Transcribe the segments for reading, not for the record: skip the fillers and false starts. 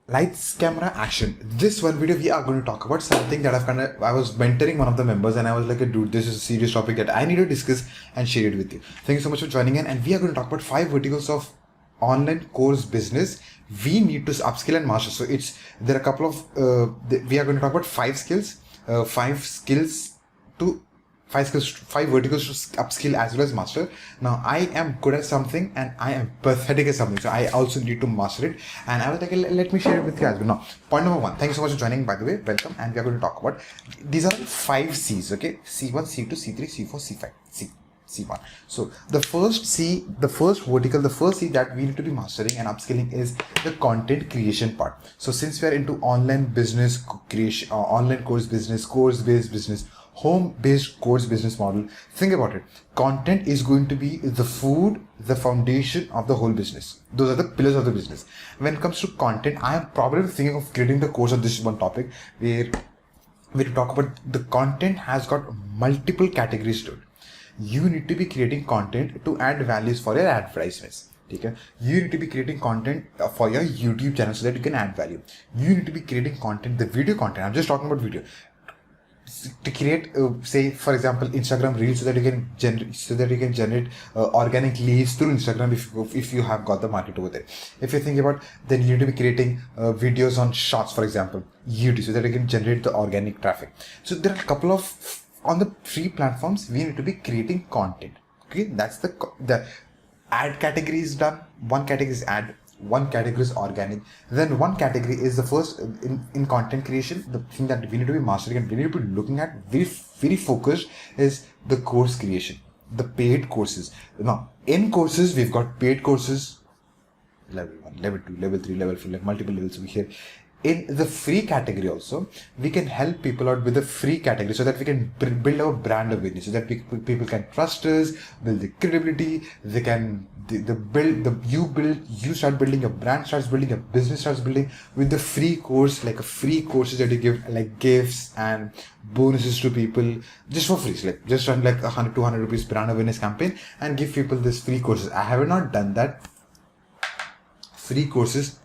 Lights, camera, action. This one video we are going to talk about something that I was mentoring one of the members and I was like, dude, this is a serious topic that I need to discuss and share it with you. Thank you so much for joining in, and we are going to talk about 5 verticals of online course business we need to upskill and master. So there are a couple of we are going to talk about 5 skills, 5 skills to 5 skills, 5 verticals to upskill as well as master. Now I am good at something and I am pathetic at something, so I also need to master it. And I was like, let me share it with you as well. Now, point number 1. Thank you so much for joining. By the way, welcome. And we are going to talk about these are 5 C's. Okay, C1, C2, C3, C4, C5, C1. So the first C, the first vertical, the first C that we need to be mastering and upskilling is the content creation part. So since we are into online business creation, online course based business, home-based course business model, think about it. Content is going to be the food, the foundation of the whole business. Those are the pillars of the business. When it comes to content, I am probably thinking of creating the course on this one topic where we talk about the content has got multiple categories to it. You need to be creating content to add values for your advertisements. Okay? You need to be creating content for your YouTube channel so that you can add value. You need to be creating content, the video content. I'm just talking about video. To create, say for example, Instagram Reels, so that you can generate organic leads through Instagram if you have got the market over there. If you think about, then you need to be creating videos on Shorts, for example, YouTube, so that you can generate the organic traffic. So there are a couple of, on the 3 platforms we need to be creating content. Okay, that's the ad category is done. One category is ad, one category is organic, then one category is the first in content creation. The thing that we need to be mastering and we need to be looking at very focused is the course creation, the paid courses. Now in courses we've got paid courses, level 1, level 2, level 3, level 4, like multiple levels over here. In the free category also, we can help people out with the free category so that we can build our brand awareness, so that people can trust us, build the credibility. They can you start building your brand, starts building your business, starts building with the free course, like a free courses that you give, like gifts and bonuses to people just for free. So like just run like 100-200 rupees brand awareness campaign and give people this free courses. I have not done that. Free courses,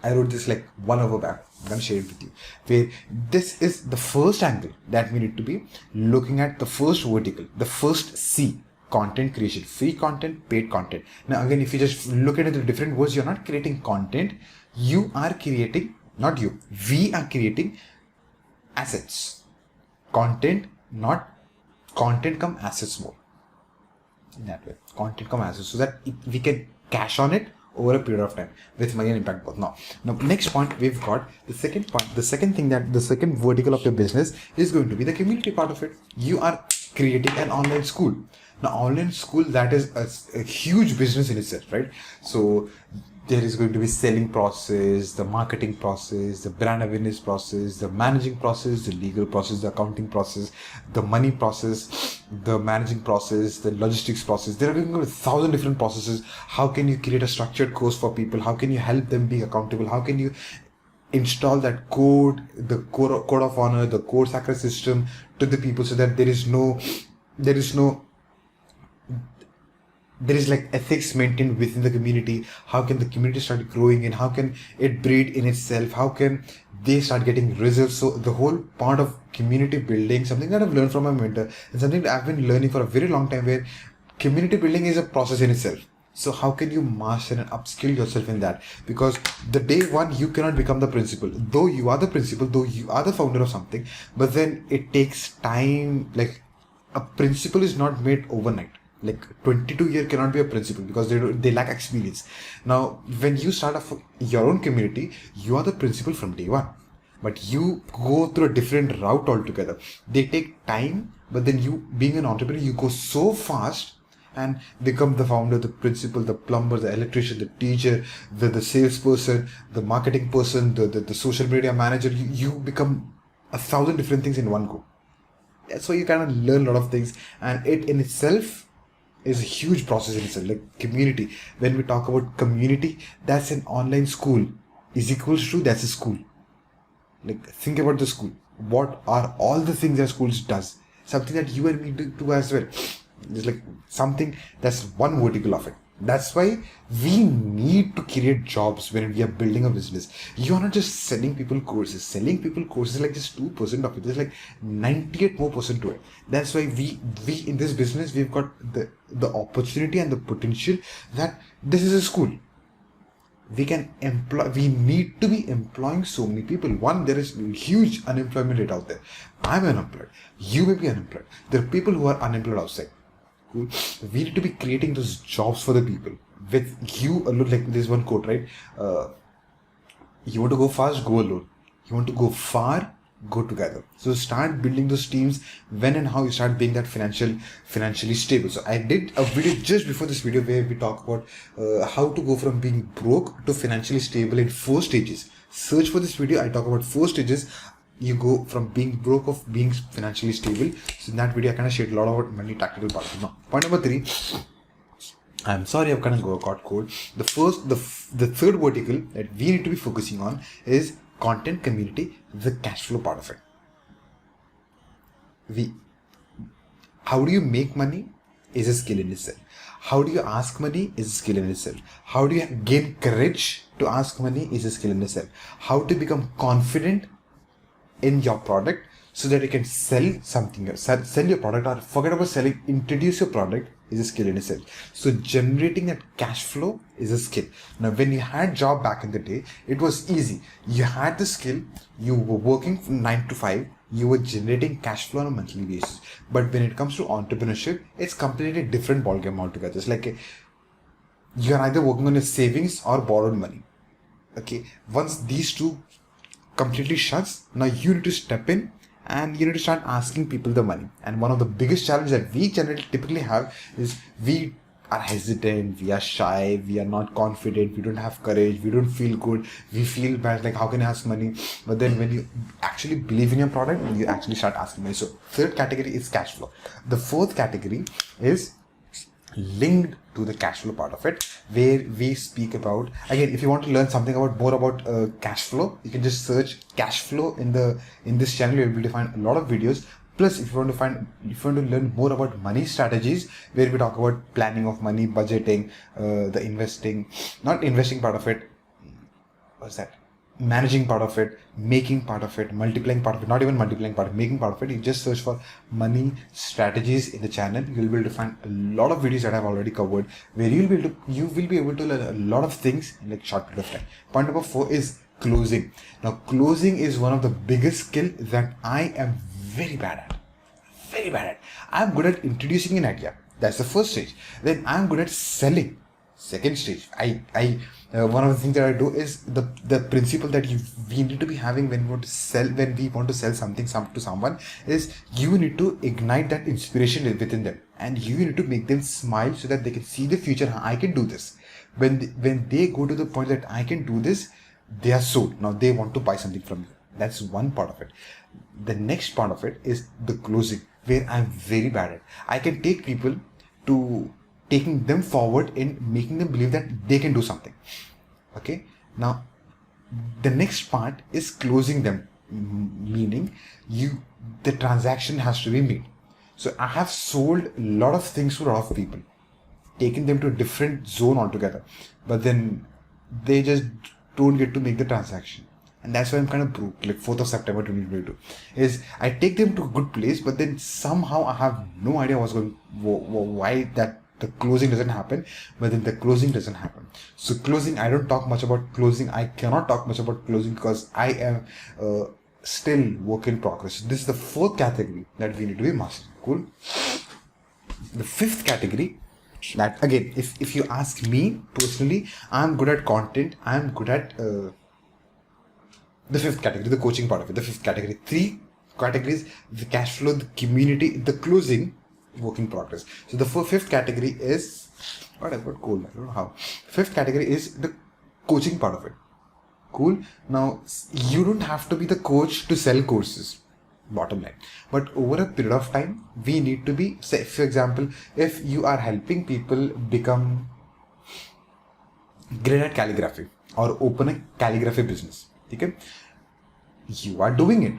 I wrote this like 1 hour back. I'm going to share it with you. Where this is the first angle that we need to be looking at, the first vertical, the first C, content creation, free content, paid content. Now again, if you just look at it in different words, you're not creating content. You are creating, not you, we are creating assets. Content, not content come assets more. In that way, content come assets, so that we can cash on it over a period of time with money and impact both. Now next point, we've got the second point. The second thing, that the second vertical of your business is going to be the community part of it. You are creating an online school. Now online school, that is a huge business in itself, right? So there is going to be selling process, the marketing process, the brand awareness process, the managing process, the legal process, the accounting process, the money process, the managing process, the logistics process. There are going to be 1,000 different processes. How can you create a structured course for people? How can you help them be accountable? How can you install that code, the code of honor, the code sacred system to the people, so that there is like ethics maintained within the community? How can the community start growing, and how can it breed in itself? How can they start getting results? So the whole part of community building, something that I've learned from my mentor, and something that I've been learning for a very long time, where community building is a process in itself. So how can you master and upskill yourself in that? Because the day one, you cannot become the principal. Though you are the principal, though you are the founder of something, but then it takes time. Like a principal is not made overnight. Like 22-year cannot be a principal because they lack experience. Now, when you start your own community, you are the principal from day one, but you go through a different route altogether. They take time, but then you, being an entrepreneur, you go so fast and become the founder, the principal, the plumber, the electrician, the teacher, the salesperson, the marketing person, the social media manager. You become 1,000 different things in one go. So you kind of learn a lot of things, and it in itself is a huge process in itself. Like community, when we talk about community, that's an online school is equals to, that's a school. Like think about the school. What are all the things that schools does? Something that you and me do as well. It's like something, that's one vertical of it. That's why we need to create jobs when we are building a business. You are not just selling people courses. Selling people courses is like just 2% of it. There's like 98 more percent to it. That's why we in this business we've got the opportunity and the potential that this is a school. We need to be employing so many people. One, there is huge unemployment rate out there. I'm unemployed. You may be unemployed. There are people who are unemployed outside. Cool. We need to be creating those jobs for the people. With you alone, like there's one quote, right? You want to go fast, go alone. You want to go far, go together. So start building those teams when and how you start being that financially stable. So I did a video just before this video where we talk about how to go from being broke to financially stable in 4 stages. Search for this video. I talk about 4 stages. You go from being broke of being financially stable. So in that video I kind of shared a lot about money tactical part. Now, point number 3. I'm sorry, I've kind of got cold. The third vertical that we need to be focusing on is content, community, the cash flow part of it. How do you make money is a skill in itself. How do you ask money is a skill in itself. How do you gain courage to ask money is a skill in itself. How to become confident in your product so that you can sell something, sell your product, or forget about selling, introduce your product is a skill in itself. So generating that cash flow is a skill. Now, when you had job back in the day, it was easy. You had the skill, you were working from 9 to 5, you were generating cash flow on a monthly basis. But when it comes to entrepreneurship, it's completely different ballgame altogether. It's like you're either working on your savings or borrowed money. Okay, once these two completely shuts, now you need to step in and you need to start asking people the money. And one of the biggest challenges that we generally typically have is we are hesitant, we are shy, we are not confident, we don't have courage, we don't feel good, we feel bad, like how can I ask money? But then when you actually believe in your product, you actually start asking money. So third category is cash flow. The fourth category is linked to the cash flow part of it, where we speak about, again, if you want to learn something more about cash flow, you can just search cash flow in this channel. You'll be able to find a lot of videos. Plus, if you want to learn more about money strategies, where we talk about planning of money, budgeting, the not investing part of it, what's that? Managing part of it, making part of it, multiplying part of it, not even multiplying part, making part of it. You just search for money strategies in the channel. You'll be able to find a lot of videos that I've already covered, where you will be able to learn a lot of things in like short period of time. Point number 4 is closing. Now, closing is one of the biggest skill that I am very bad at. Very bad at. I'm good at introducing an idea. That's the first stage. Then I'm good at selling. Second stage, one of the things that I do is the principle that we need to be having when we want to sell something to someone is you need to ignite that inspiration within them, and you need to make them smile so that they can see the future. I can do this. When they go to the point that I can do this, they are sold. Now they want to buy something from you. That's one part of it. The next part of it is the closing, where I'm very bad at. I can take people to taking them forward in making them believe that they can do something. Okay. Now, the next part is closing them, meaning the transaction has to be made. So I have sold a lot of things to a lot of people, taken them to a different zone altogether, but then they just don't get to make the transaction. And that's why I'm kind of broke, like 4th of September 2022. Is I take them to a good place, but then somehow I have no idea why that the closing doesn't happen, but then the closing doesn't happen. So closing, I don't talk much about closing. I cannot talk much about closing because I am still work in progress. This is the 4th category that we need to be mastering. Cool. The 5th category, that again, if you ask me personally, I'm good at content. I'm good at the 5th category, the coaching part of it. The 5th category, 3 categories: the cash flow, the community, the closing, work in progress. So the 5th category is what I've got cold. I don't know how. 5th category is the coaching part of it. Cool. Now you don't have to be the coach to sell courses. Bottom line. But over a period of time, we need to be, say, for example, if you are helping people become great at calligraphy or open a calligraphy business, okay? You are doing it.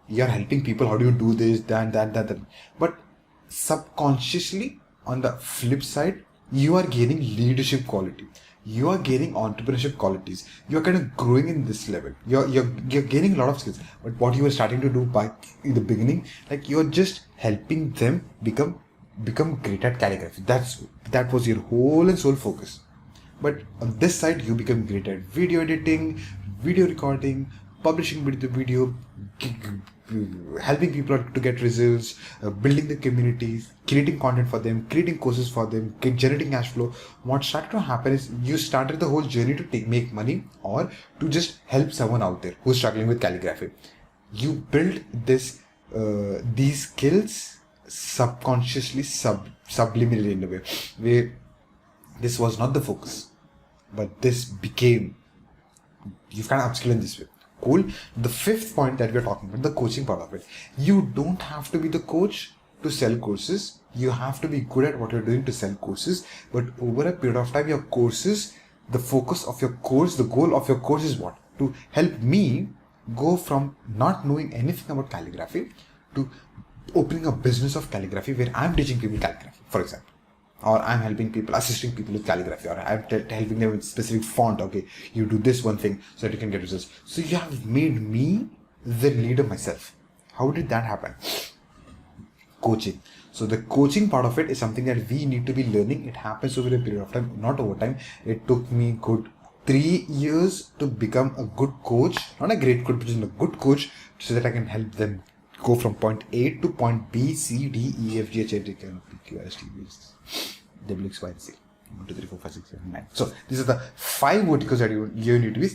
You are helping people. How do you do this, that. But subconsciously, on the flip side, you are gaining leadership quality, you are gaining entrepreneurship qualities, you're kind of growing in this level, you're gaining a lot of skills. But what you were starting to do back in the beginning, like you're just helping them become great at calligraphy. That was your whole and sole focus. But on this side, you become great at video editing, video recording, publishing the video, helping people to get results, building the communities, creating content for them, creating courses for them, generating cash flow. What started to happen is you started the whole journey to make money or to just help someone out there who's struggling with calligraphy. You build these skills subconsciously, subliminally in a way where this was not the focus, but this became, you've kind of upskill in this way. Cool. The fifth point that we're talking about, the coaching part of it. You don't have to be the coach to sell courses. You have to be good at what you're doing to sell courses. But over a period of time, your courses, the focus of your course, the goal of your course is what? To help me go from not knowing anything about calligraphy to opening a business of calligraphy where I'm teaching people calligraphy, for example. Or I'm helping people, assisting people with calligraphy, or I'm helping them with specific font. Okay, you do this one thing so that you can get results. So you have made me the leader myself. How did that happen? Coaching. So the coaching part of it is something that we need to be learning. It happens over a period of time, not over time. It took me good 3 years to become a good coach, not a great coach, but just a good coach, so that I can help them go from point A to point B, C, D, E, F, G, H, I, J, K, L, M, N, P, Q, R, S, T, U, V, W, X, Y, and Z. 1, 2, 3, 4, 5, 6, 7, 9. So these are the 5 verticals that you need to be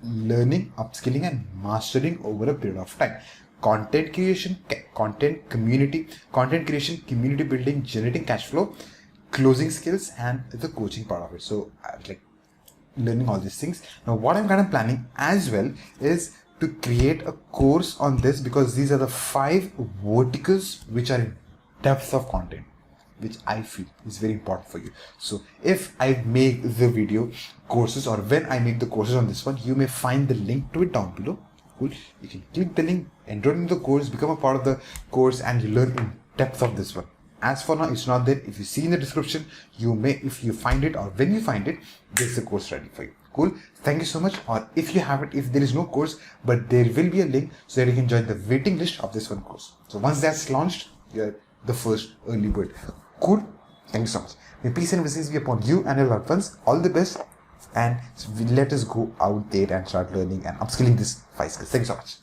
learning, upskilling, and mastering over a period of time. Content creation, content creation, community building, generating cash flow, closing skills, and the coaching part of it. So like learning all these things. Now what I'm kind of planning as well is to create a course on this, because these are the 5 verticals which are in depth of content, which I feel is very important for you. So if I make the video courses, or when I make the courses on this one, you may find the link to it down below. Cool. You can click the link, enroll in the course, become a part of the course, and you learn in depth of this one. As for now, it's not there. If you see in the description, you may, if you find it, or when you find it, there's the course ready for you. Cool. Thank you so much. Or if you have it, if there is no course, but there will be a link so that you can join the waiting list of this one course. So once that's launched, you're the first early bird. Cool. Thank you so much. May peace and blessings be upon you and your loved ones. All the best. And let us go out there and start learning and upskilling these 5 skills. Thank you so much.